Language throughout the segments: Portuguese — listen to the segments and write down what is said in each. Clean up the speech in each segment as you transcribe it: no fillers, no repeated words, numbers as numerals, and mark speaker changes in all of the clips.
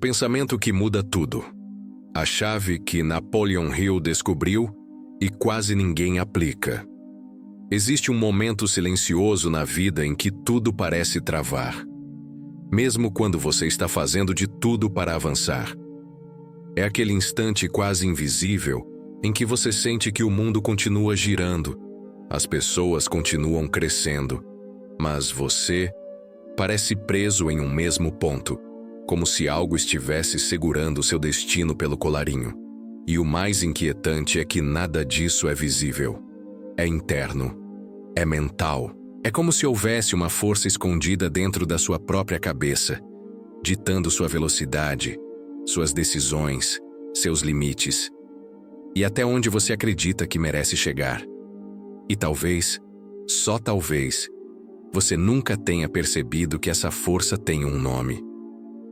Speaker 1: pensamento que muda tudo. A chave que Napoleon Hill descobriu e quase ninguém aplica. Existe um momento silencioso na vida em que tudo parece travar, mesmo quando você está fazendo de tudo para avançar. É aquele instante quase invisível em que você sente que o mundo continua girando, as pessoas continuam crescendo, mas você parece preso em um mesmo ponto, como se algo estivesse segurando seu destino pelo colarinho. E o mais inquietante é que nada disso é visível. É interno. É mental. É como se houvesse uma força escondida dentro da sua própria cabeça, ditando sua velocidade, suas decisões, seus limites, e até onde você acredita que merece chegar. E talvez, só talvez, você nunca tenha percebido que essa força tem um nome.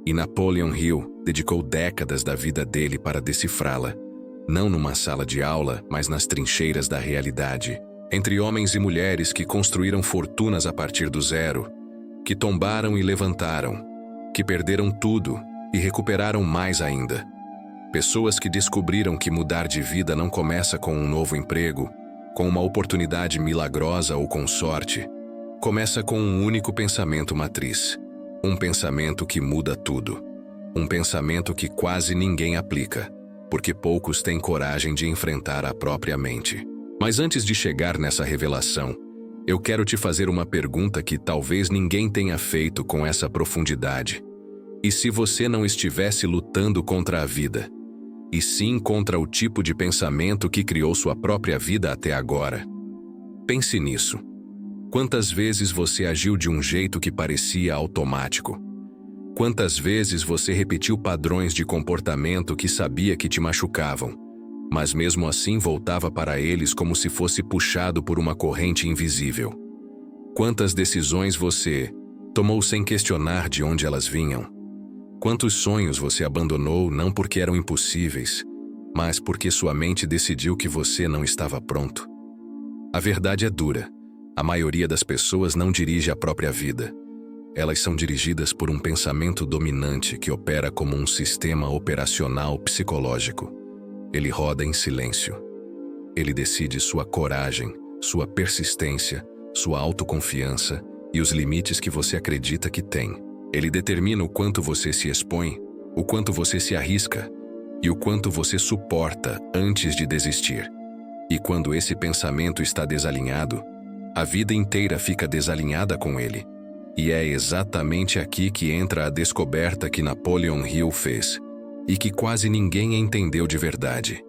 Speaker 1: E Napoleon Hill dedicou décadas da vida dele para decifrá-la, não numa sala de aula, mas nas trincheiras da realidade, entre homens e mulheres que construíram fortunas a partir do zero, que tombaram e levantaram, que perderam tudo e recuperaram mais ainda. Pessoas que descobriram que mudar de vida não começa com um novo emprego, com uma oportunidade milagrosa ou com sorte. Começa com um único pensamento matriz. Um pensamento que muda tudo. Um pensamento que quase ninguém aplica, porque poucos têm coragem de enfrentar a própria mente. Mas antes de chegar nessa revelação, eu quero te fazer uma pergunta que talvez ninguém tenha feito com essa profundidade. E se você não estivesse lutando contra a vida, e sim contra o tipo de pensamento que criou sua própria vida até agora? Pense nisso. Quantas vezes você agiu de um jeito que parecia automático? Quantas vezes você repetiu padrões de comportamento que sabia que te machucavam, mas mesmo assim voltava para eles como se fosse puxado por uma corrente invisível? Quantas decisões você tomou sem questionar de onde elas vinham? Quantos sonhos você abandonou não porque eram impossíveis, mas porque sua mente decidiu que você não estava pronto? A verdade é dura. A maioria das pessoas não dirige a própria vida. Elas são dirigidas por um pensamento dominante que opera como um sistema operacional psicológico. Ele roda em silêncio. Ele decide sua coragem, sua persistência, sua autoconfiança e os limites que você acredita que tem. Ele determina o quanto você se expõe, o quanto você se arrisca e o quanto você suporta antes de desistir. E quando esse pensamento está desalinhado, a vida inteira fica desalinhada com ele. E é exatamente aqui que entra a descoberta que Napoleon Hill fez, e que quase ninguém entendeu de verdade.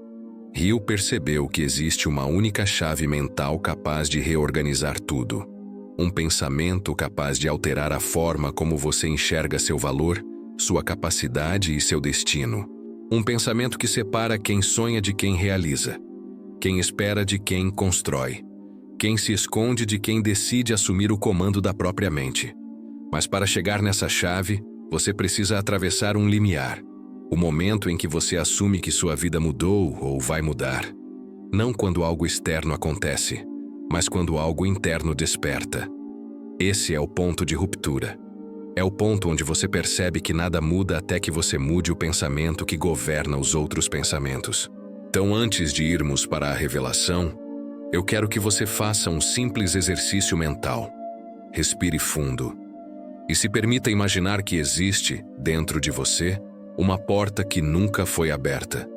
Speaker 1: Hill percebeu que existe uma única chave mental capaz de reorganizar tudo. Um pensamento capaz de alterar a forma como você enxerga seu valor, sua capacidade e seu destino. Um pensamento que separa quem sonha de quem realiza, quem espera de quem constrói, quem se esconde de quem decide assumir o comando da própria mente. Mas para chegar nessa chave, você precisa atravessar um limiar. O momento em que você assume que sua vida mudou ou vai mudar. Não quando algo externo acontece, mas quando algo interno desperta. Esse é o ponto de ruptura. É o ponto onde você percebe que nada muda até que você mude o pensamento que governa os outros pensamentos. Então, antes de irmos para a revelação, eu quero que você faça um simples exercício mental. Respire fundo e se permita imaginar que existe, dentro de você, uma porta que nunca foi aberta.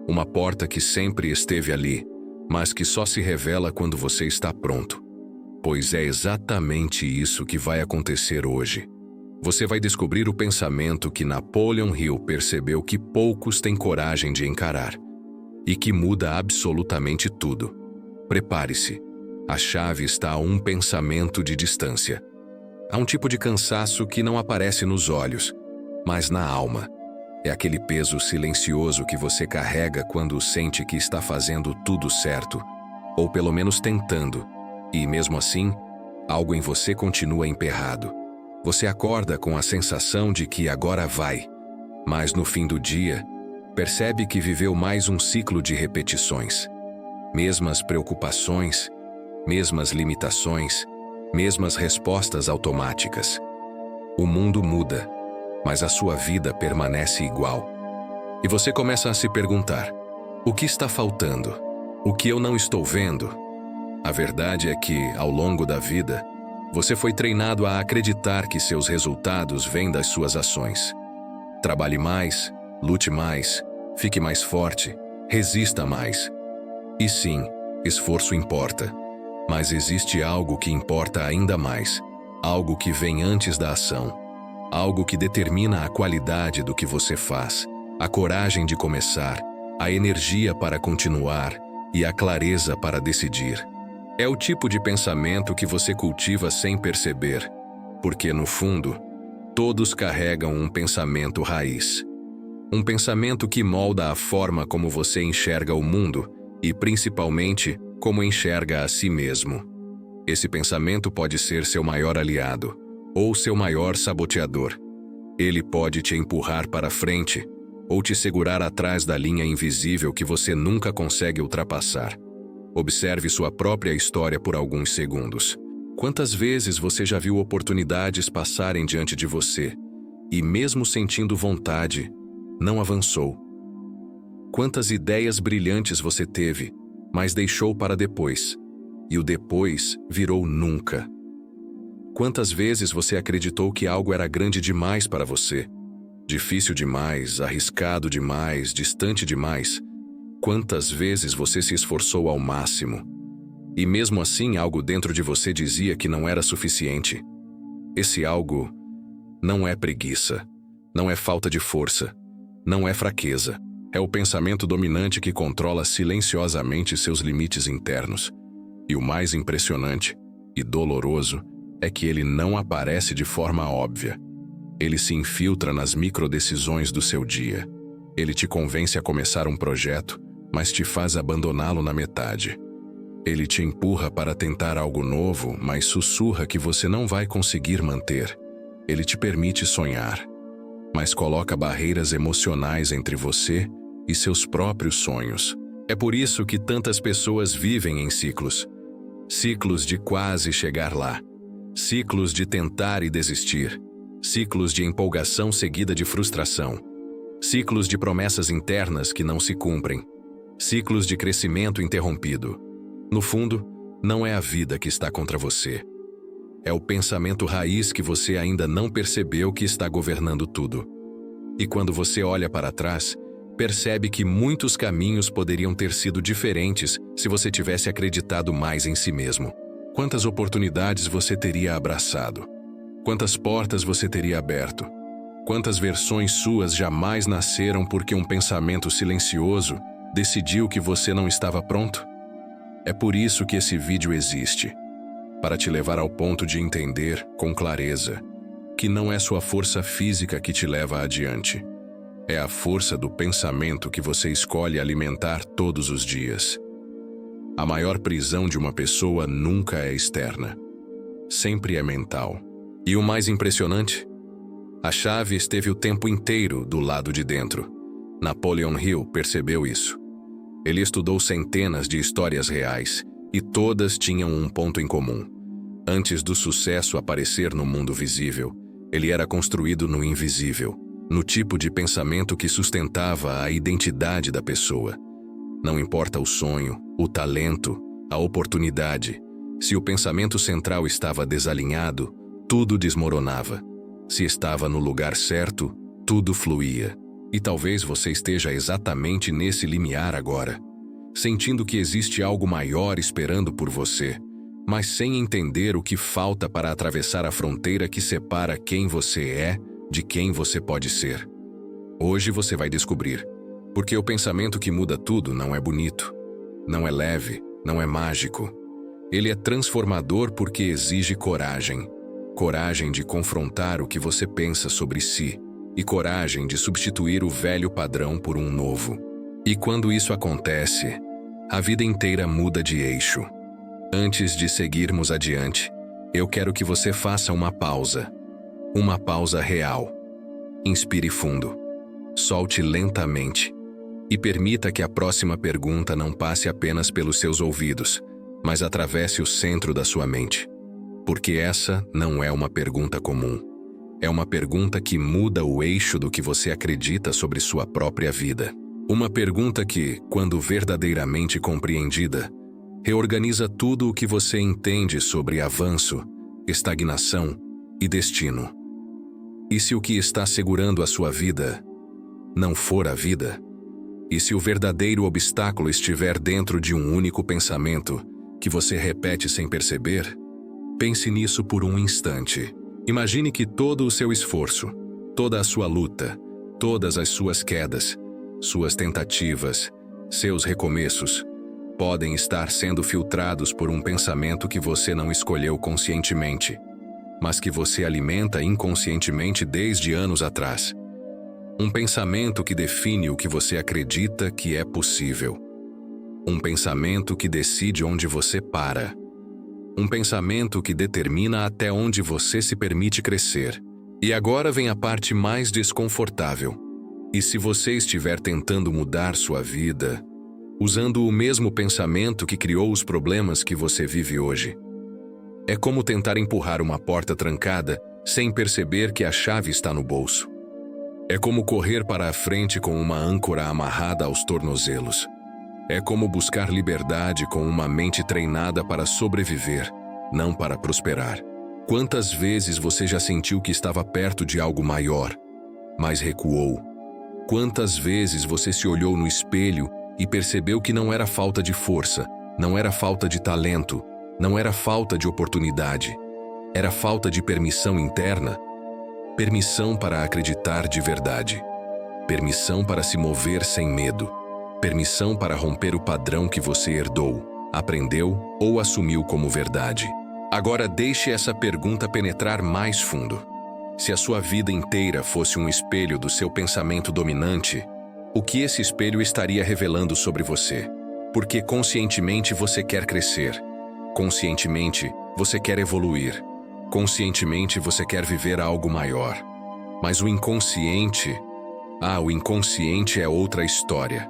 Speaker 1: Uma porta que sempre esteve ali, mas que só se revela quando você está pronto. Pois é exatamente isso que vai acontecer hoje. Você vai descobrir o pensamento que Napoleon Hill percebeu que poucos têm coragem de encarar, e que muda absolutamente tudo. Prepare-se. A chave está a um pensamento de distância. Há um tipo de cansaço que não aparece nos olhos, mas na alma. É aquele peso silencioso que você carrega quando sente que está fazendo tudo certo, ou pelo menos tentando, e mesmo assim, algo em você continua emperrado. Você acorda com a sensação de que agora vai, mas no fim do dia, percebe que viveu mais um ciclo de repetições. Mesmas preocupações, mesmas limitações, mesmas respostas automáticas. O mundo muda, mas a sua vida permanece igual. E você começa a se perguntar: o que está faltando? O que eu não estou vendo? A verdade é que, ao longo da vida, você foi treinado a acreditar que seus resultados vêm das suas ações. Trabalhe mais, lute mais, fique mais forte, resista mais. E sim, esforço importa. Mas existe algo que importa ainda mais, algo que vem antes da ação, algo que determina a qualidade do que você faz, a coragem de começar, a energia para continuar e a clareza para decidir. É o tipo de pensamento que você cultiva sem perceber, porque, no fundo, todos carregam um pensamento raiz. Um pensamento que molda a forma como você enxerga o mundo e, principalmente, como enxerga a si mesmo. Esse pensamento pode ser seu maior aliado ou seu maior saboteador. Ele pode te empurrar para frente ou te segurar atrás da linha invisível que você nunca consegue ultrapassar. Observe sua própria história por alguns segundos. Quantas vezes você já viu oportunidades passarem diante de você e, mesmo sentindo vontade, não avançou? Quantas ideias brilhantes você teve, mas deixou para depois, e o depois virou nunca? Quantas vezes você acreditou que algo era grande demais para você? Difícil demais, arriscado demais, distante demais? Quantas vezes você se esforçou ao máximo? E mesmo assim algo dentro de você dizia que não era suficiente? Esse algo não é preguiça, não é falta de força, não é fraqueza. É o pensamento dominante que controla silenciosamente seus limites internos. E o mais impressionante e doloroso é que ele não aparece de forma óbvia. Ele se infiltra nas microdecisões do seu dia. Ele te convence a começar um projeto, mas te faz abandoná-lo na metade. Ele te empurra para tentar algo novo, mas sussurra que você não vai conseguir manter. Ele te permite sonhar, mas coloca barreiras emocionais entre você e seus próprios sonhos. É por isso que tantas pessoas vivem em ciclos. Ciclos de quase chegar lá. Ciclos de tentar e desistir. Ciclos de empolgação seguida de frustração. Ciclos de promessas internas que não se cumprem. Ciclos de crescimento interrompido. No fundo, não é a vida que está contra você. É o pensamento raiz que você ainda não percebeu que está governando tudo. E quando você olha para trás, percebe que muitos caminhos poderiam ter sido diferentes se você tivesse acreditado mais em si mesmo. Quantas oportunidades você teria abraçado? Quantas portas você teria aberto? Quantas versões suas jamais nasceram porque um pensamento silencioso decidiu que você não estava pronto? É por isso que esse vídeo existe, para te levar ao ponto de entender, com clareza, que não é sua força física que te leva adiante. É a força do pensamento que você escolhe alimentar todos os dias. A maior prisão de uma pessoa nunca é externa. Sempre é mental. E o mais impressionante? A chave esteve o tempo inteiro do lado de dentro. Napoleon Hill percebeu isso. Ele estudou centenas de histórias reais e todas tinham um ponto em comum. Antes do sucesso aparecer no mundo visível, ele era construído no invisível, no tipo de pensamento que sustentava a identidade da pessoa. Não importa o sonho, o talento, a oportunidade. Se o pensamento central estava desalinhado, tudo desmoronava. Se estava no lugar certo, tudo fluía. E talvez você esteja exatamente nesse limiar agora, sentindo que existe algo maior esperando por você, mas sem entender o que falta para atravessar a fronteira que separa quem você é de quem você pode ser. Hoje você vai descobrir, porque o pensamento que muda tudo não é bonito, não é leve, não é mágico. Ele é transformador porque exige coragem. Coragem de confrontar o que você pensa sobre si e coragem de substituir o velho padrão por um novo. E quando isso acontece, a vida inteira muda de eixo. Antes de seguirmos adiante, eu quero que você faça uma pausa real. Inspire fundo, solte lentamente e permita que a próxima pergunta não passe apenas pelos seus ouvidos, mas atravesse o centro da sua mente. Porque essa não é uma pergunta comum. É uma pergunta que muda o eixo do que você acredita sobre sua própria vida. Uma pergunta que, quando verdadeiramente compreendida, reorganiza tudo o que você entende sobre avanço, estagnação e destino. E se o que está segurando a sua vida não for a vida? E se o verdadeiro obstáculo estiver dentro de um único pensamento que você repete sem perceber? Pense nisso por um instante. Imagine que todo o seu esforço, toda a sua luta, todas as suas quedas, suas tentativas, seus recomeços, podem estar sendo filtrados por um pensamento que você não escolheu conscientemente, mas que você alimenta inconscientemente desde anos atrás. Um pensamento que define o que você acredita que é possível. Um pensamento que decide onde você para. Um pensamento que determina até onde você se permite crescer. E agora vem a parte mais desconfortável. E se você estiver tentando mudar sua vida, usando o mesmo pensamento que criou os problemas que você vive hoje? É como tentar empurrar uma porta trancada sem perceber que a chave está no bolso. É como correr para a frente com uma âncora amarrada aos tornozelos. É como buscar liberdade com uma mente treinada para sobreviver, não para prosperar. Quantas vezes você já sentiu que estava perto de algo maior, mas recuou? Quantas vezes você se olhou no espelho e percebeu que não era falta de força, não era falta de talento, não era falta de oportunidade, era falta de permissão interna? Permissão para acreditar de verdade. Permissão para se mover sem medo. Permissão para romper o padrão que você herdou, aprendeu ou assumiu como verdade. Agora deixe essa pergunta penetrar mais fundo. Se a sua vida inteira fosse um espelho do seu pensamento dominante, o que esse espelho estaria revelando sobre você? Porque conscientemente você quer crescer. Conscientemente você quer evoluir. Conscientemente você quer viver algo maior. Mas o inconsciente é outra história.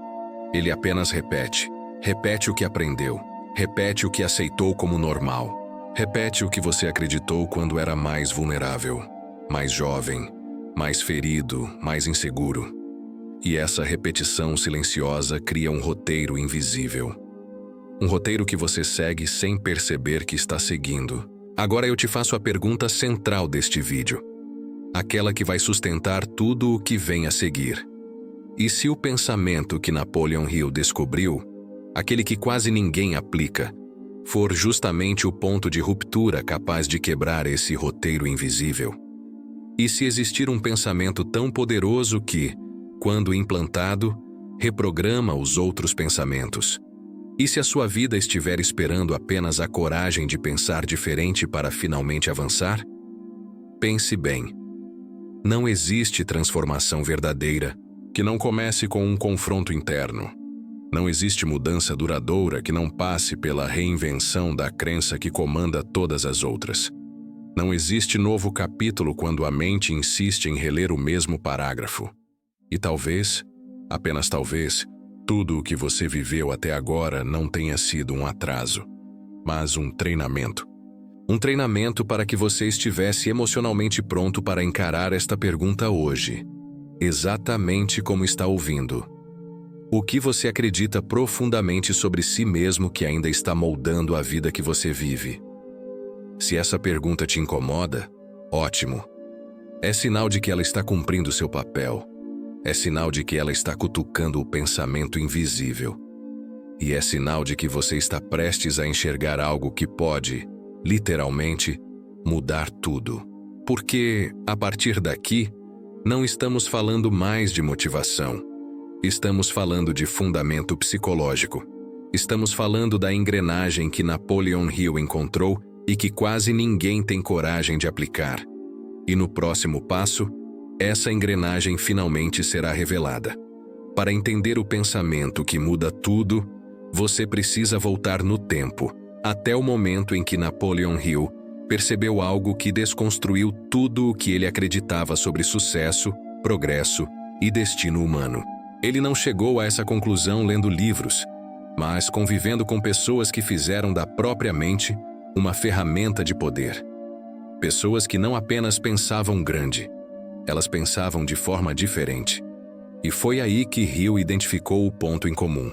Speaker 1: Ele apenas repete. Repete o que aprendeu. Repete o que aceitou como normal. Repete o que você acreditou quando era mais vulnerável, mais jovem, mais ferido, mais inseguro. E essa repetição silenciosa cria um roteiro invisível. Um roteiro que você segue sem perceber que está seguindo. Agora eu te faço a pergunta central deste vídeo. Aquela que vai sustentar tudo o que vem a seguir. E se o pensamento que Napoleon Hill descobriu, aquele que quase ninguém aplica, for justamente o ponto de ruptura capaz de quebrar esse roteiro invisível? E se existir um pensamento tão poderoso que, quando implantado, reprograma os outros pensamentos? E se a sua vida estiver esperando apenas a coragem de pensar diferente para finalmente avançar? Pense bem. Não existe transformação verdadeira que não comece com um confronto interno. Não existe mudança duradoura que não passe pela reinvenção da crença que comanda todas as outras. Não existe novo capítulo quando a mente insiste em reler o mesmo parágrafo. E talvez, apenas talvez, tudo o que você viveu até agora não tenha sido um atraso, mas um treinamento. Um treinamento para que você estivesse emocionalmente pronto para encarar esta pergunta hoje. Exatamente como está ouvindo. O que você acredita profundamente sobre si mesmo que ainda está moldando a vida que você vive? Se essa pergunta te incomoda, ótimo. É sinal de que ela está cumprindo seu papel. É sinal de que ela está cutucando o pensamento invisível. E é sinal de que você está prestes a enxergar algo que pode, literalmente, mudar tudo. Porque, a partir daqui, não estamos falando mais de motivação. Estamos falando de fundamento psicológico. Estamos falando da engrenagem que Napoleon Hill encontrou e que quase ninguém tem coragem de aplicar. E no próximo passo, essa engrenagem finalmente será revelada. Para entender o pensamento que muda tudo, você precisa voltar no tempo, até o momento em que Napoleon Hill percebeu algo que desconstruiu tudo o que ele acreditava sobre sucesso, progresso e destino humano. Ele não chegou a essa conclusão lendo livros, mas convivendo com pessoas que fizeram da própria mente uma ferramenta de poder. Pessoas que não apenas pensavam grande, elas pensavam de forma diferente. E foi aí que Hill identificou o ponto em comum.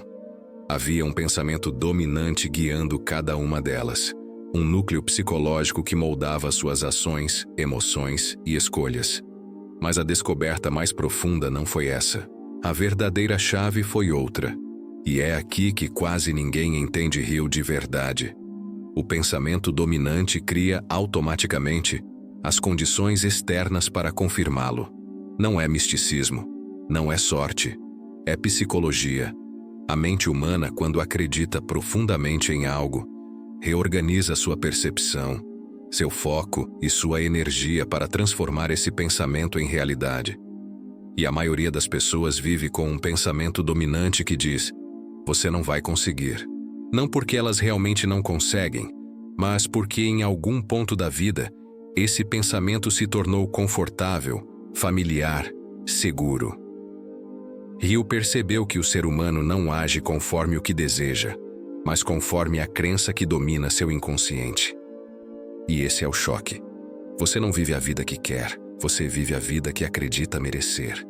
Speaker 1: Havia um pensamento dominante guiando cada uma delas. Um núcleo psicológico que moldava suas ações, emoções e escolhas. Mas a descoberta mais profunda não foi essa. A verdadeira chave foi outra. E é aqui que quase ninguém entende Hill de verdade. O pensamento dominante cria automaticamente as condições externas para confirmá-lo. Não é misticismo, não é sorte, é psicologia. A mente humana, quando acredita profundamente em algo, reorganiza sua percepção, seu foco e sua energia para transformar esse pensamento em realidade. E a maioria das pessoas vive com um pensamento dominante que diz: você não vai conseguir. Não porque elas realmente não conseguem, mas porque em algum ponto da vida, esse pensamento se tornou confortável, familiar, seguro. Hill percebeu que o ser humano não age conforme o que deseja, mas conforme a crença que domina seu inconsciente. E esse é o choque. Você não vive a vida que quer, você vive a vida que acredita merecer.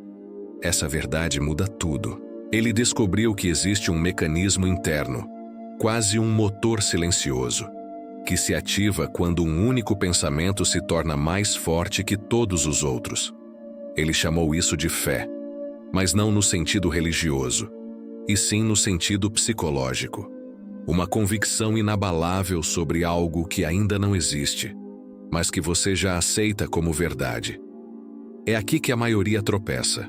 Speaker 1: Essa verdade muda tudo. Ele descobriu que existe um mecanismo interno, quase um motor silencioso, que se ativa quando um único pensamento se torna mais forte que todos os outros. Ele chamou isso de fé, mas não no sentido religioso, e sim no sentido psicológico. Uma convicção inabalável sobre algo que ainda não existe, mas que você já aceita como verdade. É aqui que a maioria tropeça.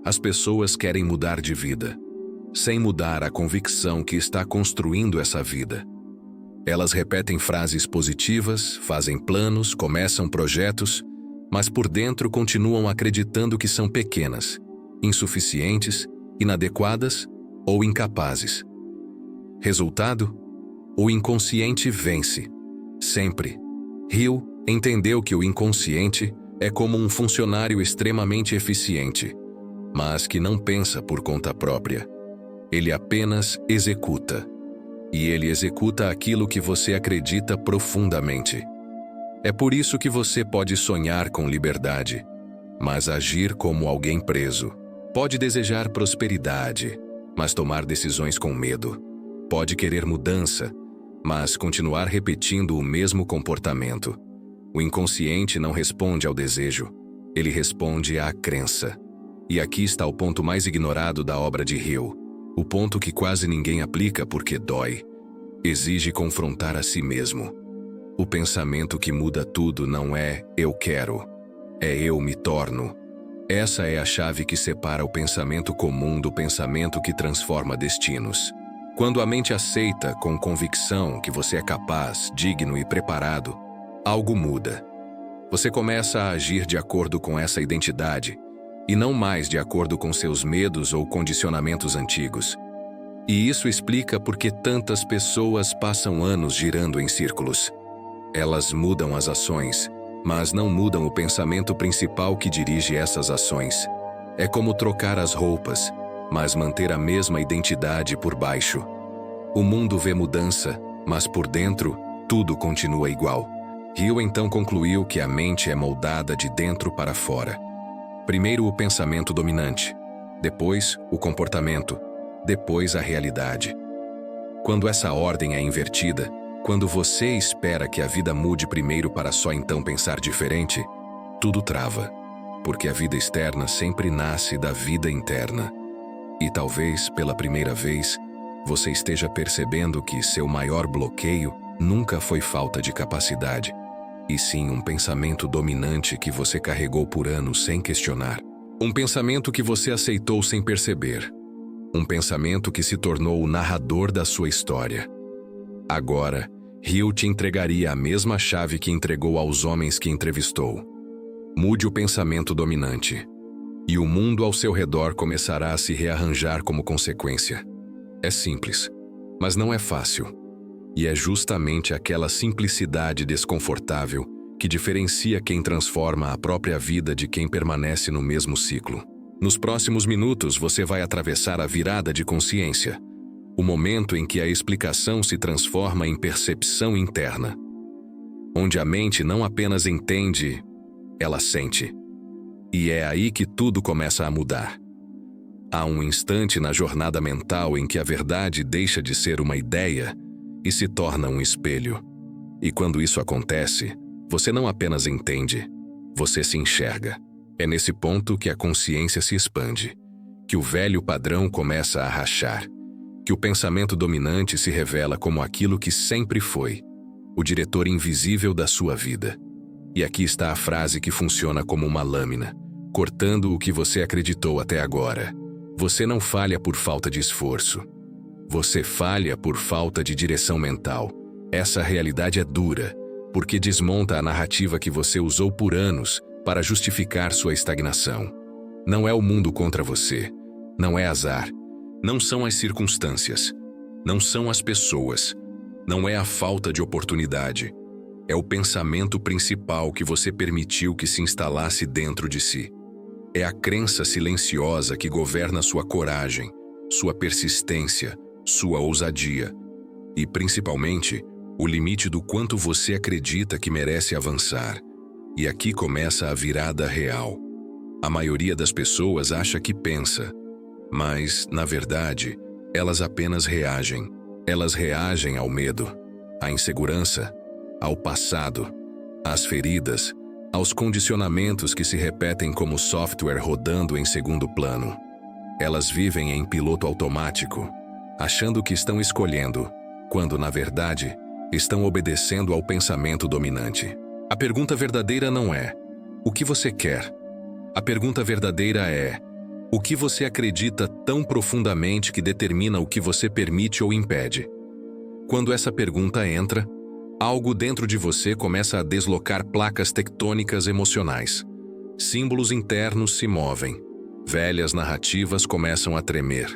Speaker 1: As pessoas querem mudar de vida, sem mudar a convicção que está construindo essa vida. Elas repetem frases positivas, fazem planos, começam projetos, mas por dentro continuam acreditando que são pequenas, insuficientes, inadequadas ou incapazes. Resultado? O inconsciente vence. Sempre. Hill entendeu que o inconsciente é como um funcionário extremamente eficiente, mas que não pensa por conta própria. Ele apenas executa. E ele executa aquilo que você acredita profundamente. É por isso que você pode sonhar com liberdade, mas agir como alguém preso. Pode desejar prosperidade, mas tomar decisões com medo. Pode querer mudança, mas continuar repetindo o mesmo comportamento. O inconsciente não responde ao desejo, ele responde à crença. E aqui está o ponto mais ignorado da obra de Hill. O ponto que quase ninguém aplica porque dói. Exige confrontar a si mesmo. O pensamento que muda tudo não é "eu quero", é "eu me torno". Essa é a chave que separa o pensamento comum do pensamento que transforma destinos. Quando a mente aceita com convicção que você é capaz, digno e preparado, algo muda. Você começa a agir de acordo com essa identidade, e não mais de acordo com seus medos ou condicionamentos antigos. E isso explica por que tantas pessoas passam anos girando em círculos. Elas mudam as ações, mas não mudam o pensamento principal que dirige essas ações. É como trocar as roupas, mas manter a mesma identidade por baixo. O mundo vê mudança, mas por dentro, tudo continua igual. Hill então concluiu que a mente é moldada de dentro para fora. Primeiro o pensamento dominante, depois o comportamento, depois a realidade. Quando essa ordem é invertida, quando você espera que a vida mude primeiro para só então pensar diferente, tudo trava, porque a vida externa sempre nasce da vida interna. E talvez, pela primeira vez, você esteja percebendo que seu maior bloqueio nunca foi falta de capacidade, e sim um pensamento dominante que você carregou por anos sem questionar. Um pensamento que você aceitou sem perceber. Um pensamento que se tornou o narrador da sua história. Agora, Hill te entregaria a mesma chave que entregou aos homens que entrevistou. Mude o pensamento dominante, e o mundo ao seu redor começará a se rearranjar como consequência. É simples, mas não é fácil. E é justamente aquela simplicidade desconfortável que diferencia quem transforma a própria vida de quem permanece no mesmo ciclo. Nos próximos minutos você vai atravessar a virada de consciência, o momento em que a explicação se transforma em percepção interna. onde a mente não apenas entende, ela sente. E é aí que tudo começa a mudar. Há um instante na jornada mental em que a verdade deixa de ser uma ideia e se torna um espelho. E quando isso acontece, você não apenas entende, você se enxerga. É nesse ponto que a consciência se expande, que o velho padrão começa a rachar, que o pensamento dominante se revela como aquilo que sempre foi, o diretor invisível da sua vida. E aqui está a frase que funciona como uma lâmina, cortando o que você acreditou até agora. Você não falha por falta de esforço. Você falha por falta de direção mental. Essa realidade é dura, porque desmonta a narrativa que você usou por anos para justificar sua estagnação. Não é o mundo contra você. Não é azar. Não são as circunstâncias. Não são as pessoas. Não é a falta de oportunidade. É o pensamento principal que você permitiu que se instalasse dentro de si. É a crença silenciosa que governa sua coragem, sua persistência, sua ousadia. E, principalmente, o limite do quanto você acredita que merece avançar. E aqui começa a virada real. A maioria das pessoas acha que pensa, mas, na verdade, elas apenas reagem. Elas reagem ao medo, à insegurança, ao passado, às feridas, aos condicionamentos que se repetem como software rodando em segundo plano. Elas vivem em piloto automático, achando que estão escolhendo, quando, na verdade, estão obedecendo ao pensamento dominante. A pergunta verdadeira não é: o que você quer? A pergunta verdadeira é: o que você acredita tão profundamente que determina o que você permite ou impede? Quando essa pergunta entra, algo dentro de você começa a deslocar placas tectônicas emocionais. Símbolos internos se movem. Velhas narrativas começam a tremer.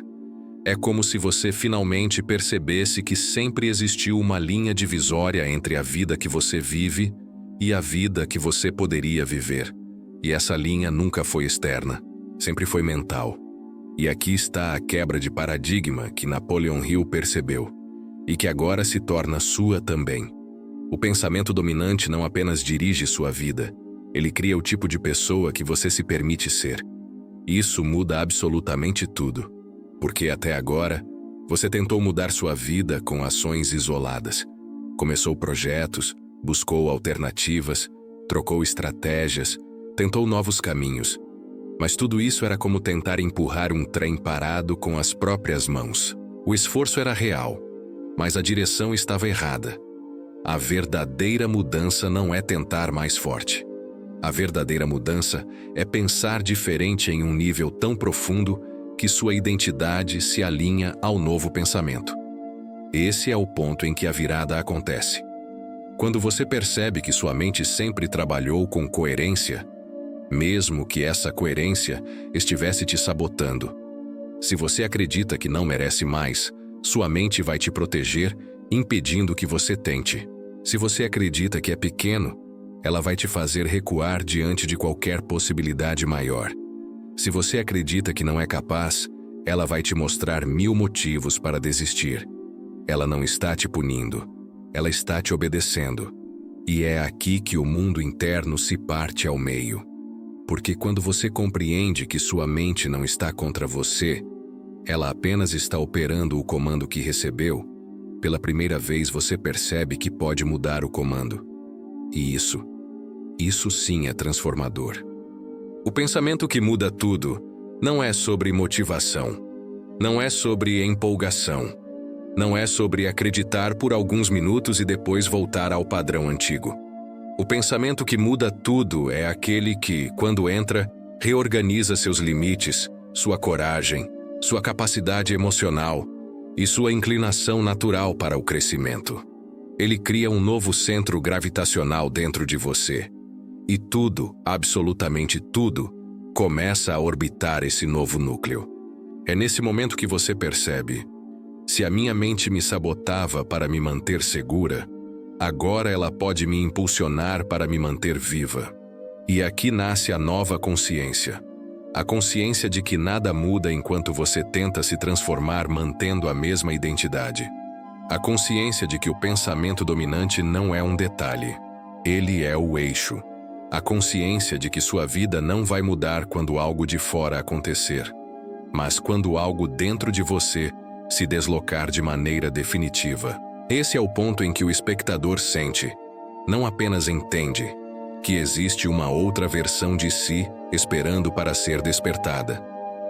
Speaker 1: É como se você finalmente percebesse que sempre existiu uma linha divisória entre a vida que você vive e a vida que você poderia viver. E essa linha nunca foi externa, sempre foi mental. E aqui está a quebra de paradigma que Napoleon Hill percebeu, e que agora se torna sua também. O pensamento dominante não apenas dirige sua vida, ele cria o tipo de pessoa que você se permite ser. Isso muda absolutamente tudo, porque até agora, você tentou mudar sua vida com ações isoladas. Começou projetos, buscou alternativas, trocou estratégias, tentou novos caminhos. Mas tudo isso era como tentar empurrar um trem parado com as próprias mãos. O esforço era real, mas a direção estava errada. A verdadeira mudança não é tentar mais forte. A verdadeira mudança é pensar diferente em um nível tão profundo que sua identidade se alinha ao novo pensamento. Esse é o ponto em que a virada acontece. Quando você percebe que sua mente sempre trabalhou com coerência, mesmo que essa coerência estivesse te sabotando. Se você acredita que não merece mais, sua mente vai te proteger, impedindo que você tente. Se você acredita que é pequeno, ela vai te fazer recuar diante de qualquer possibilidade maior. Se você acredita que não é capaz, ela vai te mostrar 1000 motivos para desistir. Ela não está te punindo, ela está te obedecendo. E é aqui que o mundo interno se parte ao meio. Porque quando você compreende que sua mente não está contra você, ela apenas está operando o comando que recebeu, pela primeira vez você percebe que pode mudar o comando. E isso sim é transformador. O pensamento que muda tudo não é sobre motivação, não é sobre empolgação, não é sobre acreditar por alguns minutos e depois voltar ao padrão antigo. O pensamento que muda tudo é aquele que, quando entra, reorganiza seus limites, sua coragem, sua capacidade emocional e sua inclinação natural para o crescimento. Ele cria um novo centro gravitacional dentro de você. E tudo, absolutamente tudo, começa a orbitar esse novo núcleo. É nesse momento que você percebe: se a minha mente me sabotava para me manter segura, agora ela pode me impulsionar para me manter viva. E aqui nasce a nova consciência. A consciência de que nada muda enquanto você tenta se transformar mantendo a mesma identidade. A consciência de que o pensamento dominante não é um detalhe. Ele é o eixo. A consciência de que sua vida não vai mudar quando algo de fora acontecer, mas quando algo dentro de você se deslocar de maneira definitiva. Esse é o ponto em que o espectador sente, não apenas entende, que existe uma outra versão de si esperando para ser despertada.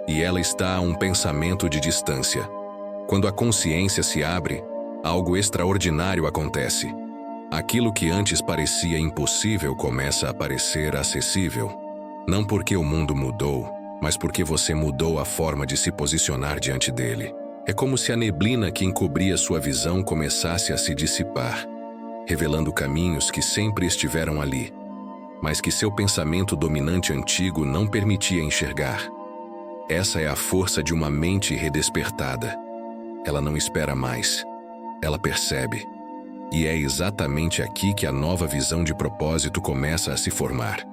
Speaker 1: E ela está a um pensamento de distância. Quando a consciência se abre, algo extraordinário acontece. Aquilo que antes parecia impossível começa a parecer acessível. Não porque o mundo mudou, mas porque você mudou a forma de se posicionar diante dele. É como se a neblina que encobria sua visão começasse a se dissipar, revelando caminhos que sempre estiveram ali, mas que seu pensamento dominante antigo não permitia enxergar. Essa é a força de uma mente redespertada. Ela não espera mais, ela percebe. E é exatamente aqui que a nova visão de propósito começa a se formar.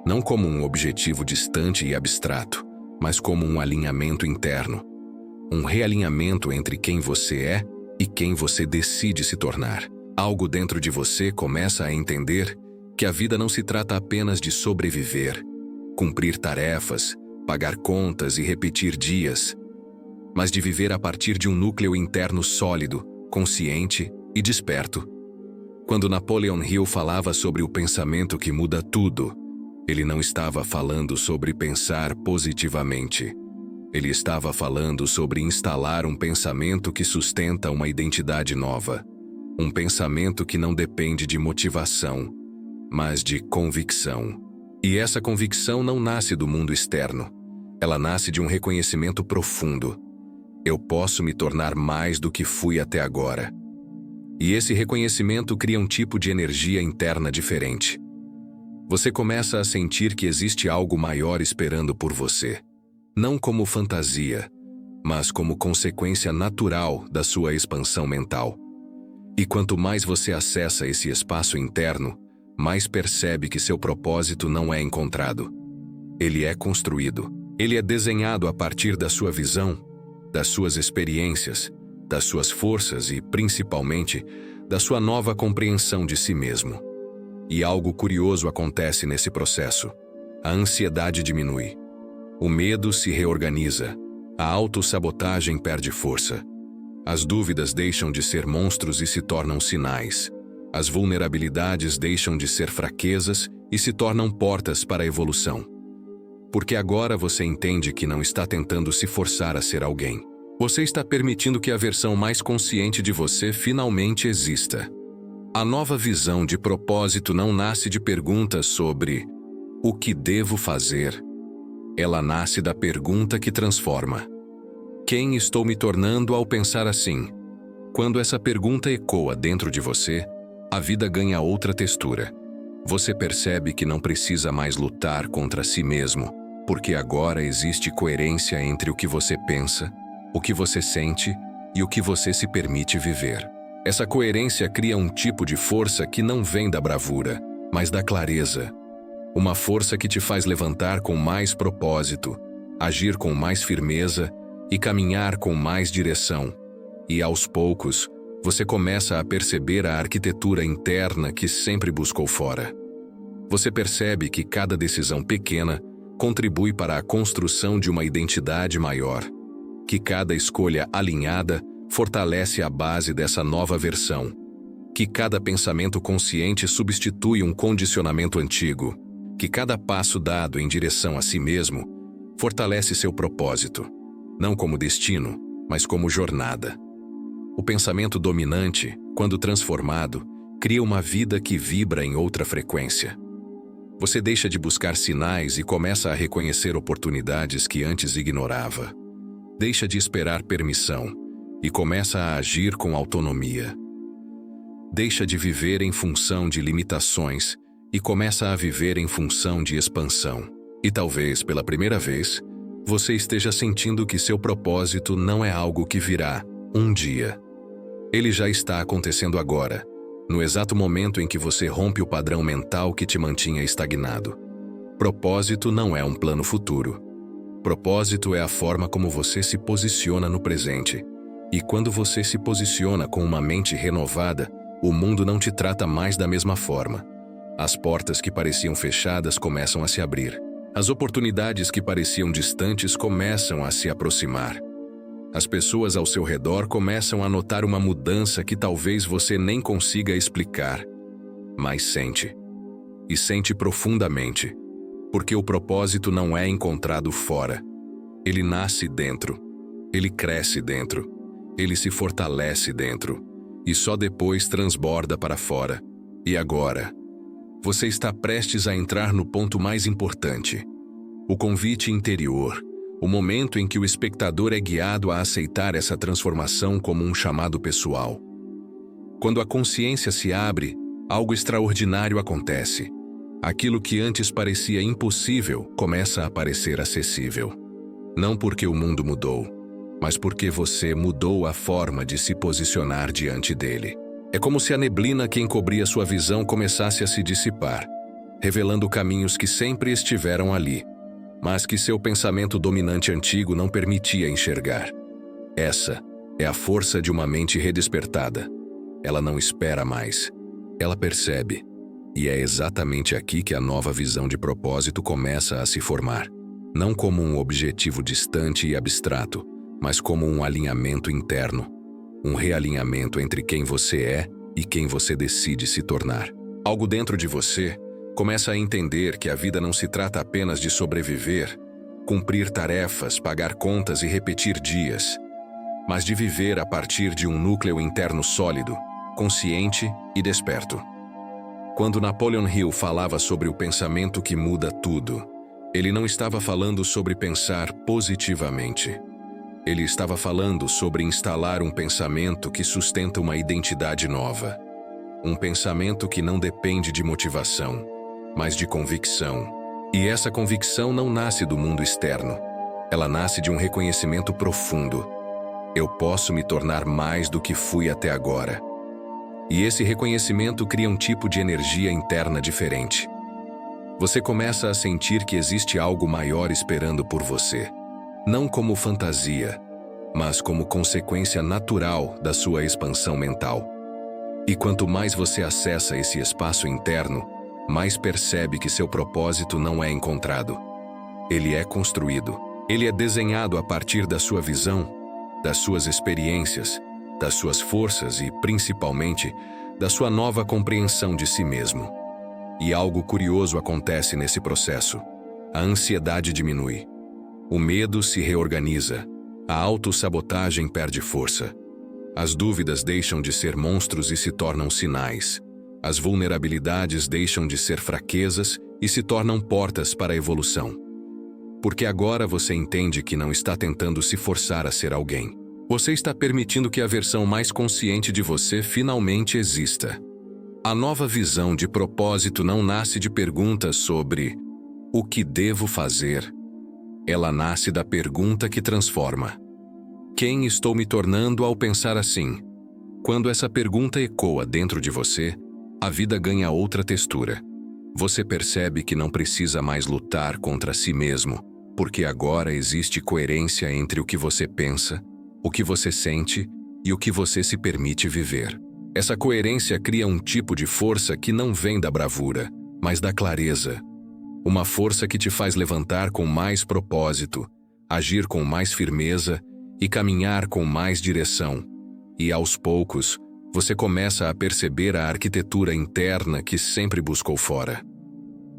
Speaker 1: Não como um objetivo distante e abstrato, mas como um alinhamento interno. Um realinhamento entre quem você é e quem você decide se tornar. Algo dentro de você começa a entender que a vida não se trata apenas de sobreviver, cumprir tarefas, pagar contas e repetir dias, mas de viver a partir de um núcleo interno sólido, consciente e desperto. Quando Napoleon Hill falava sobre o pensamento que muda tudo, ele não estava falando sobre pensar positivamente. Ele estava falando sobre instalar um pensamento que sustenta uma identidade nova. Um pensamento que não depende de motivação, mas de convicção. E essa convicção não nasce do mundo externo. Ela nasce de um reconhecimento profundo. Eu posso me tornar mais do que fui até agora. E esse reconhecimento cria um tipo de energia interna diferente. Você começa a sentir que existe algo maior esperando por você. Não como fantasia, mas como consequência natural da sua expansão mental. E quanto mais você acessa esse espaço interno, mais percebe que seu propósito não é encontrado. Ele é construído. Ele é desenhado a partir da sua visão, das suas experiências, das suas forças e, principalmente, da sua nova compreensão de si mesmo. E algo curioso acontece nesse processo. A ansiedade diminui. O medo se reorganiza. A autossabotagem perde força. As dúvidas deixam de ser monstros e se tornam sinais. As vulnerabilidades deixam de ser fraquezas e se tornam portas para a evolução. Porque agora você entende que não está tentando se forçar a ser alguém. Você está permitindo que a versão mais consciente de você finalmente exista. A nova visão de propósito não nasce de perguntas sobre o que devo fazer. Ela nasce da pergunta que transforma. Quem estou me tornando ao pensar assim? Quando essa pergunta ecoa dentro de você, a vida ganha outra textura. Você percebe que não precisa mais lutar contra si mesmo, porque agora existe coerência entre o que você pensa, o que você sente e o que você se permite viver. Essa coerência cria um tipo de força que não vem da bravura, mas da clareza. Uma força que te faz levantar com mais propósito, agir com mais firmeza e caminhar com mais direção. E aos poucos, você começa a perceber a arquitetura interna que sempre buscou fora. Você percebe que cada decisão pequena contribui para a construção de uma identidade maior, que cada escolha alinhada fortalece a base dessa nova versão, que cada pensamento consciente substitui um condicionamento antigo, que cada passo dado em direção a si mesmo fortalece seu propósito, não como destino, mas como jornada. O pensamento dominante, quando transformado, cria uma vida que vibra em outra frequência. Você deixa de buscar sinais e começa a reconhecer oportunidades que antes ignorava. Deixa de esperar permissão e começa a agir com autonomia. Deixa de viver em função de limitações e começa a viver em função de expansão. E talvez, pela primeira vez, você esteja sentindo que seu propósito não é algo que virá um dia. Ele já está acontecendo agora, no exato momento em que você rompe o padrão mental que te mantinha estagnado. Propósito não é um plano futuro. Propósito é a forma como você se posiciona no presente. E quando você se posiciona com uma mente renovada, o mundo não te trata mais da mesma forma. As portas que pareciam fechadas começam a se abrir. As oportunidades que pareciam distantes começam a se aproximar. As pessoas ao seu redor começam a notar uma mudança que talvez você nem consiga explicar, mas sente. E sente profundamente, porque o propósito não é encontrado fora. Ele nasce dentro, ele cresce dentro, ele se fortalece dentro, e só depois transborda para fora. E agora, você está prestes a entrar no ponto mais importante. O convite interior, o momento em que o espectador é guiado a aceitar essa transformação como um chamado pessoal. Quando a consciência se abre, algo extraordinário acontece. Aquilo que antes parecia impossível começa a parecer acessível. Não porque o mundo mudou, mas porque você mudou a forma de se posicionar diante dele. É como se a neblina que encobria sua visão começasse a se dissipar, revelando caminhos que sempre estiveram ali, mas que seu pensamento dominante antigo não permitia enxergar. Essa é a força de uma mente redespertada. Ela não espera mais. Ela percebe. E é exatamente aqui que a nova visão de propósito começa a se formar. Não como um objetivo distante e abstrato, mas como um alinhamento interno. Um realinhamento entre quem você é e quem você decide se tornar. Algo dentro de você começa a entender que a vida não se trata apenas de sobreviver, cumprir tarefas, pagar contas e repetir dias, mas de viver a partir de um núcleo interno sólido, consciente e desperto. Quando Napoleon Hill falava sobre o pensamento que muda tudo, ele não estava falando sobre pensar positivamente. Ele estava falando sobre instalar um pensamento que sustenta uma identidade nova. Um pensamento que não depende de motivação, mas de convicção. E essa convicção não nasce do mundo externo. Ela nasce de um reconhecimento profundo. Eu posso me tornar mais do que fui até agora. E esse reconhecimento cria um tipo de energia interna diferente. Você começa a sentir que existe algo maior esperando por você. Não como fantasia, mas como consequência natural da sua expansão mental. E quanto mais você acessa esse espaço interno, mais percebe que seu propósito não é encontrado. Ele é construído. Ele é desenhado a partir da sua visão, das suas experiências, das suas forças e, principalmente, da sua nova compreensão de si mesmo. E algo curioso acontece nesse processo. A ansiedade diminui. O medo se reorganiza. A autossabotagem perde força. As dúvidas deixam de ser monstros e se tornam sinais. As vulnerabilidades deixam de ser fraquezas e se tornam portas para a evolução. Porque agora você entende que não está tentando se forçar a ser alguém. Você está permitindo que a versão mais consciente de você finalmente exista. A nova visão de propósito não nasce de perguntas sobre o que devo fazer. Ela nasce da pergunta que transforma. Quem estou me tornando ao pensar assim? Quando essa pergunta ecoa dentro de você, a vida ganha outra textura. Você percebe que não precisa mais lutar contra si mesmo, porque agora existe coerência entre o que você pensa, o que você sente e o que você se permite viver. Essa coerência cria um tipo de força que não vem da bravura, mas da clareza. Uma força que te faz levantar com mais propósito, agir com mais firmeza e caminhar com mais direção. E aos poucos, você começa a perceber a arquitetura interna que sempre buscou fora.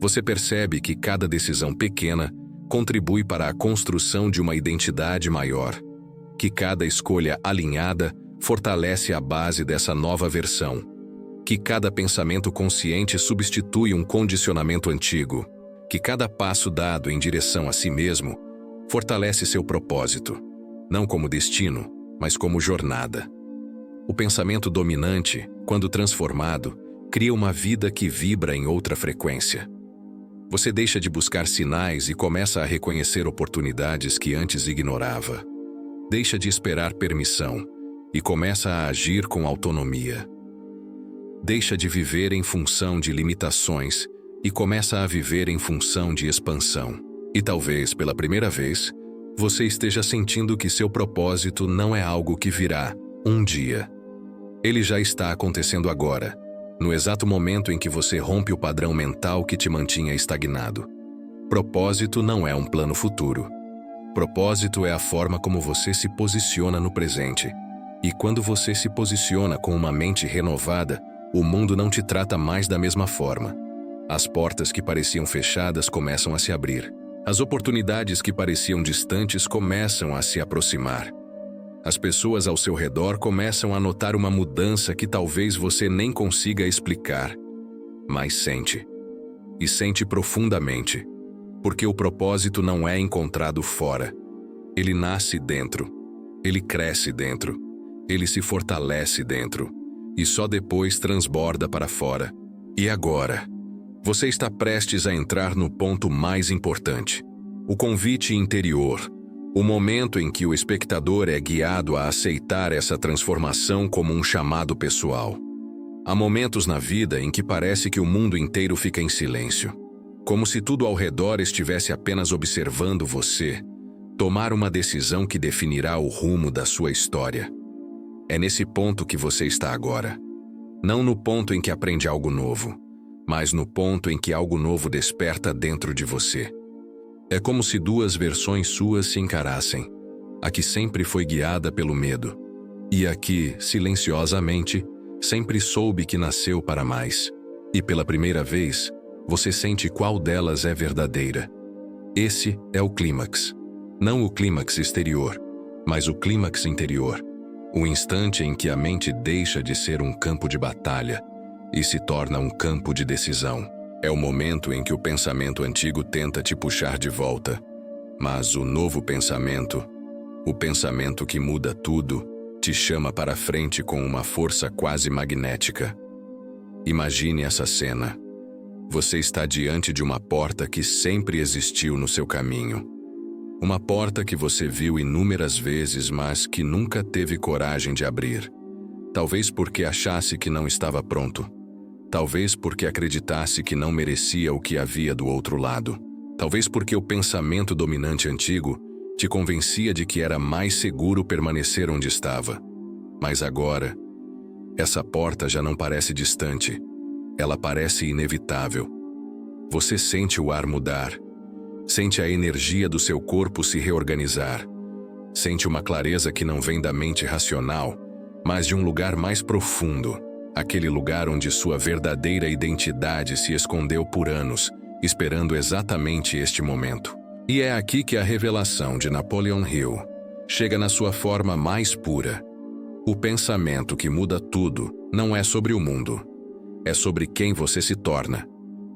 Speaker 1: Você percebe que cada decisão pequena contribui para a construção de uma identidade maior, que cada escolha alinhada fortalece a base dessa nova versão, que cada pensamento consciente substitui um condicionamento antigo, que cada passo dado em direção a si mesmo fortalece seu propósito, não como destino, mas como jornada. O pensamento dominante, quando transformado, cria uma vida que vibra em outra frequência. Você deixa de buscar sinais e começa a reconhecer oportunidades que antes ignorava. Deixa de esperar permissão e começa a agir com autonomia. Deixa de viver em função de limitações e começa a viver em função de expansão. E talvez, pela primeira vez, você esteja sentindo que seu propósito não é algo que virá um dia. Ele já está acontecendo agora, no exato momento em que você rompe o padrão mental que te mantinha estagnado. Propósito não é um plano futuro. Propósito é a forma como você se posiciona no presente. E quando você se posiciona com uma mente renovada, o mundo não te trata mais da mesma forma. As portas que pareciam fechadas começam a se abrir. As oportunidades que pareciam distantes começam a se aproximar. As pessoas ao seu redor começam a notar uma mudança que talvez você nem consiga explicar, mas sente. E sente profundamente. Porque o propósito não é encontrado fora. Ele nasce dentro. Ele cresce dentro. Ele se fortalece dentro. E só depois transborda para fora. E agora? Você está prestes a entrar no ponto mais importante. O convite interior. O momento em que o espectador é guiado a aceitar essa transformação como um chamado pessoal. Há momentos na vida em que parece que o mundo inteiro fica em silêncio. Como se tudo ao redor estivesse apenas observando você tomar uma decisão que definirá o rumo da sua história. É nesse ponto que você está agora. Não no ponto em que aprende algo novo, mas no ponto em que algo novo desperta dentro de você. É como se duas versões suas se encarassem. A que sempre foi guiada pelo medo, e a que, silenciosamente, sempre soube que nasceu para mais. E pela primeira vez, você sente qual delas é verdadeira. Esse é o clímax. Não o clímax exterior, mas o clímax interior. O instante em que a mente deixa de ser um campo de batalha e se torna um campo de decisão. É o momento em que o pensamento antigo tenta te puxar de volta. Mas o novo pensamento, o pensamento que muda tudo, te chama para frente com uma força quase magnética. Imagine essa cena. Você está diante de uma porta que sempre existiu no seu caminho. Uma porta que você viu inúmeras vezes, mas que nunca teve coragem de abrir. Talvez porque achasse que não estava pronto. Talvez porque acreditasse que não merecia o que havia do outro lado. Talvez porque o pensamento dominante antigo te convencia de que era mais seguro permanecer onde estava. Mas agora, essa porta já não parece distante. Ela parece inevitável. Você sente o ar mudar. Sente a energia do seu corpo se reorganizar. Sente uma clareza que não vem da mente racional, mas de um lugar mais profundo. Aquele lugar onde sua verdadeira identidade se escondeu por anos, esperando exatamente este momento. E é aqui que a revelação de Napoleon Hill chega na sua forma mais pura. O pensamento que muda tudo não é sobre o mundo. É sobre quem você se torna.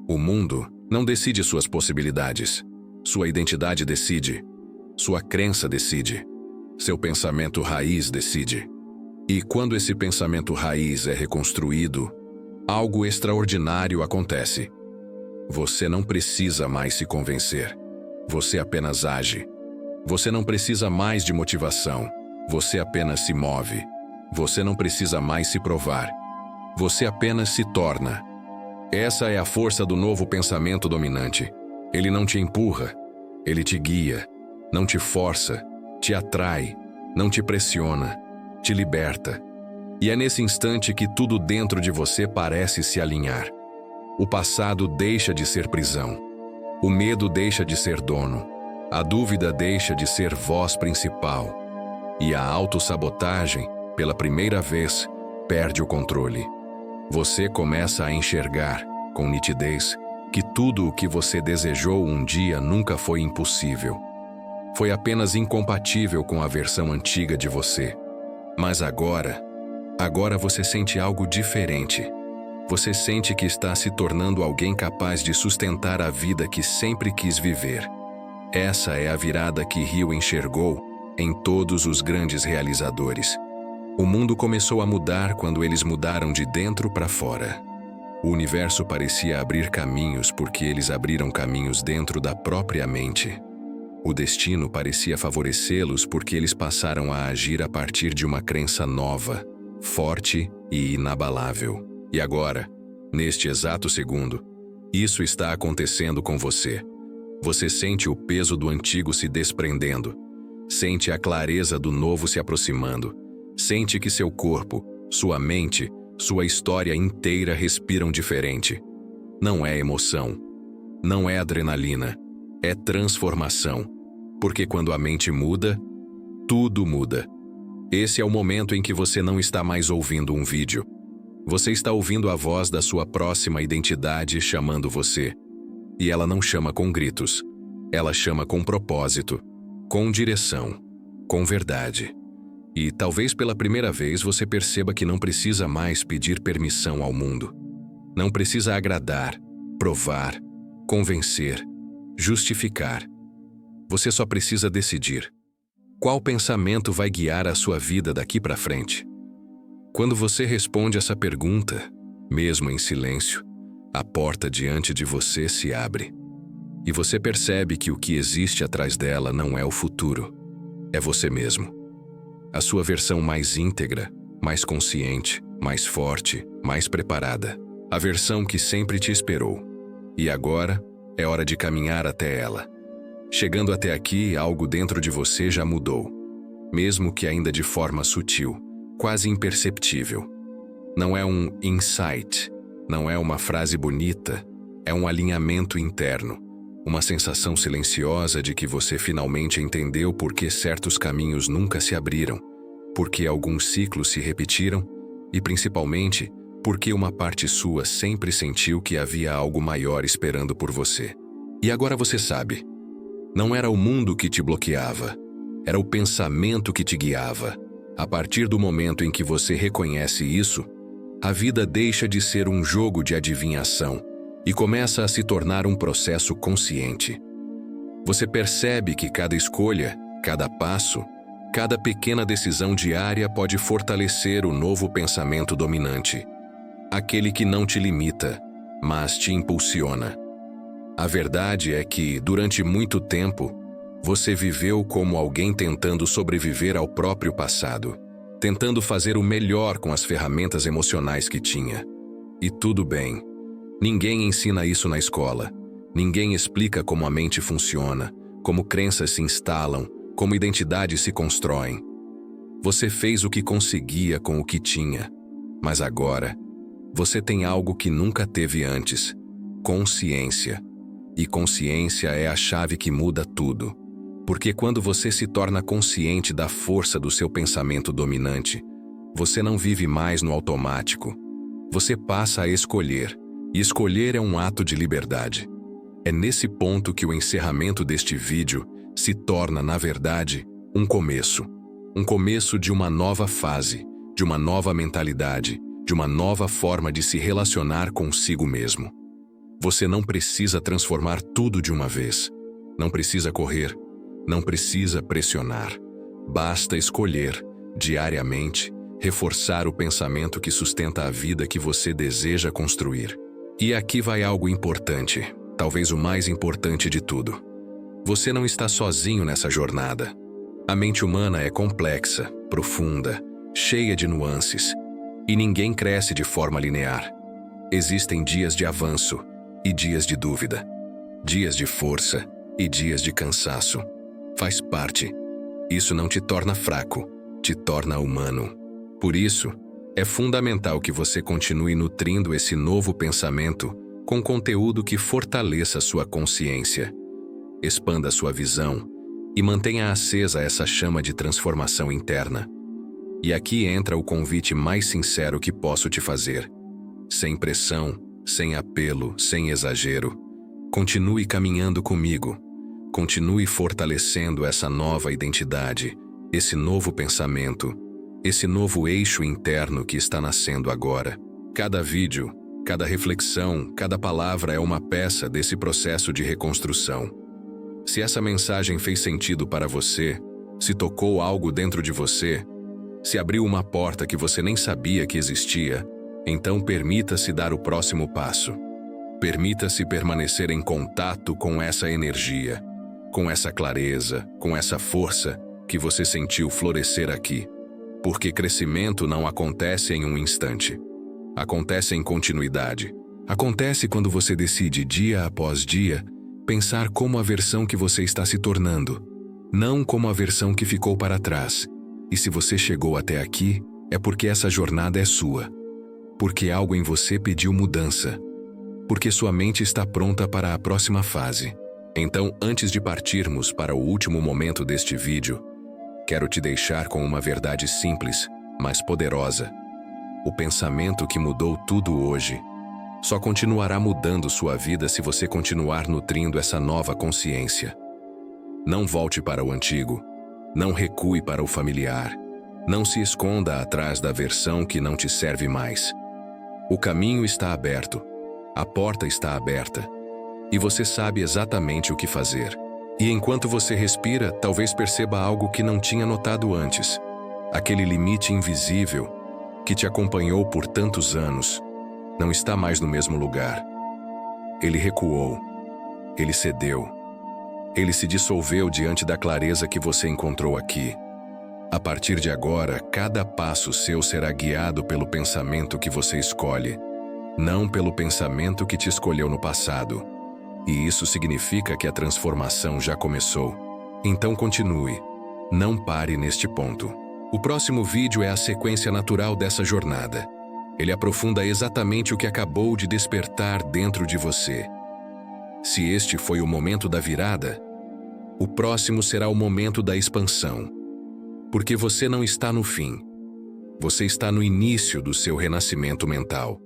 Speaker 1: O mundo não decide suas possibilidades. Sua identidade decide. Sua crença decide. Seu pensamento raiz decide. E quando esse pensamento raiz é reconstruído, algo extraordinário acontece. Você não precisa mais se convencer. Você apenas age. Você não precisa mais de motivação. Você apenas se move. Você não precisa mais se provar. Você apenas se torna. Essa é a força do novo pensamento dominante. Ele não te empurra. Ele te guia. Não te força. Te atrai. Não te pressiona. Te liberta. E é nesse instante que tudo dentro de você parece se alinhar. O passado deixa de ser prisão. O medo deixa de ser dono. A dúvida deixa de ser voz principal. E a autossabotagem, pela primeira vez, perde o controle. Você começa a enxergar, com nitidez, que tudo o que você desejou um dia nunca foi impossível. Foi apenas incompatível com a versão antiga de você. Mas agora você sente algo diferente. Você sente que está se tornando alguém capaz de sustentar a vida que sempre quis viver. Essa é a virada que Hill enxergou em todos os grandes realizadores. O mundo começou a mudar quando eles mudaram de dentro para fora. O universo parecia abrir caminhos porque eles abriram caminhos dentro da própria mente. O destino parecia favorecê-los porque eles passaram a agir a partir de uma crença nova, forte e inabalável. E agora, neste exato segundo, isso está acontecendo com você. Você sente o peso do antigo se desprendendo. Sente a clareza do novo se aproximando. Sente que seu corpo, sua mente, sua história inteira respiram diferente. Não é emoção, não é adrenalina, é transformação. Porque quando a mente muda, tudo muda. Esse é o momento em que você não está mais ouvindo um vídeo. Você está ouvindo a voz da sua próxima identidade chamando você. E ela não chama com gritos. Ela chama com propósito, com direção, com verdade. E talvez pela primeira vez você perceba que não precisa mais pedir permissão ao mundo. Não precisa agradar, provar, convencer, justificar. Você só precisa decidir. Qual pensamento vai guiar a sua vida daqui para frente? Quando você responde essa pergunta, mesmo em silêncio, a porta diante de você se abre. E você percebe que o que existe atrás dela não é o futuro, é você mesmo. A sua versão mais íntegra, mais consciente, mais forte, mais preparada. A versão que sempre te esperou. E agora é hora de caminhar até ela. Chegando até aqui, algo dentro de você já mudou. Mesmo que ainda de forma sutil, quase imperceptível. Não é um insight, não é uma frase bonita, é um alinhamento interno. Uma sensação silenciosa de que você finalmente entendeu por que certos caminhos nunca se abriram, por que alguns ciclos se repetiram e, principalmente, por que uma parte sua sempre sentiu que havia algo maior esperando por você. E agora você sabe. Não era o mundo que te bloqueava, era o pensamento que te guiava. A partir do momento em que você reconhece isso, a vida deixa de ser um jogo de adivinhação e começa a se tornar um processo consciente. Você percebe que cada escolha, cada passo, cada pequena decisão diária pode fortalecer o novo pensamento dominante, aquele que não te limita, mas te impulsiona. A verdade é que, durante muito tempo, você viveu como alguém tentando sobreviver ao próprio passado, tentando fazer o melhor com as ferramentas emocionais que tinha. E tudo bem. Ninguém ensina isso na escola. Ninguém explica como a mente funciona, como crenças se instalam, como identidades se constroem. Você fez o que conseguia com o que tinha. Mas agora, você tem algo que nunca teve antes: consciência. E consciência é a chave que muda tudo. Porque quando você se torna consciente da força do seu pensamento dominante, você não vive mais no automático. Você passa a escolher. E escolher é um ato de liberdade. É nesse ponto que o encerramento deste vídeo se torna, na verdade, um começo. Um começo de uma nova fase, de uma nova mentalidade, de uma nova forma de se relacionar consigo mesmo. Você não precisa transformar tudo de uma vez. Não precisa correr. Não precisa pressionar. Basta escolher, diariamente, reforçar o pensamento que sustenta a vida que você deseja construir. E aqui vai algo importante, talvez o mais importante de tudo. Você não está sozinho nessa jornada. A mente humana é complexa, profunda, cheia de nuances. E ninguém cresce de forma linear. Existem dias de avanço e dias de dúvida. Dias de força e dias de cansaço. Faz parte. Isso não te torna fraco, te torna humano. Por isso, é fundamental que você continue nutrindo esse novo pensamento com conteúdo que fortaleça sua consciência, expanda sua visão e mantenha acesa essa chama de transformação interna. E aqui entra o convite mais sincero que posso te fazer. Sem pressão, sem apelo, sem exagero. Continue caminhando comigo. Continue fortalecendo essa nova identidade, esse novo pensamento, esse novo eixo interno que está nascendo agora. Cada vídeo, cada reflexão, cada palavra é uma peça desse processo de reconstrução. Se essa mensagem fez sentido para você, se tocou algo dentro de você, se abriu uma porta que você nem sabia que existia, então permita-se dar o próximo passo. Permita-se permanecer em contato com essa energia, com essa clareza, com essa força que você sentiu florescer aqui. Porque crescimento não acontece em um instante. Acontece em continuidade. Acontece quando você decide, dia após dia, pensar como a versão que você está se tornando, não como a versão que ficou para trás. E se você chegou até aqui, é porque essa jornada é sua. porque algo em você pediu mudança, porque sua mente está pronta para a próxima fase. Então, antes de partirmos para o último momento deste vídeo, quero te deixar com uma verdade simples, mas poderosa. O pensamento que mudou tudo hoje só continuará mudando sua vida se você continuar nutrindo essa nova consciência. Não volte para o antigo, não recue para o familiar, não se esconda atrás da versão que não te serve mais. O caminho está aberto, a porta está aberta, e você sabe exatamente o que fazer. E enquanto você respira, talvez perceba algo que não tinha notado antes. Aquele limite invisível que te acompanhou por tantos anos não está mais no mesmo lugar. Ele recuou, ele cedeu, ele se dissolveu diante da clareza que você encontrou aqui. A partir de agora, cada passo seu será guiado pelo pensamento que você escolhe, não pelo pensamento que te escolheu no passado. E isso significa que a transformação já começou. Então continue. Não pare neste ponto. O próximo vídeo é a sequência natural dessa jornada. Ele aprofunda exatamente o que acabou de despertar dentro de você. Se este foi o momento da virada, o próximo será o momento da expansão. Porque você não está no fim. Você está no início do seu renascimento mental.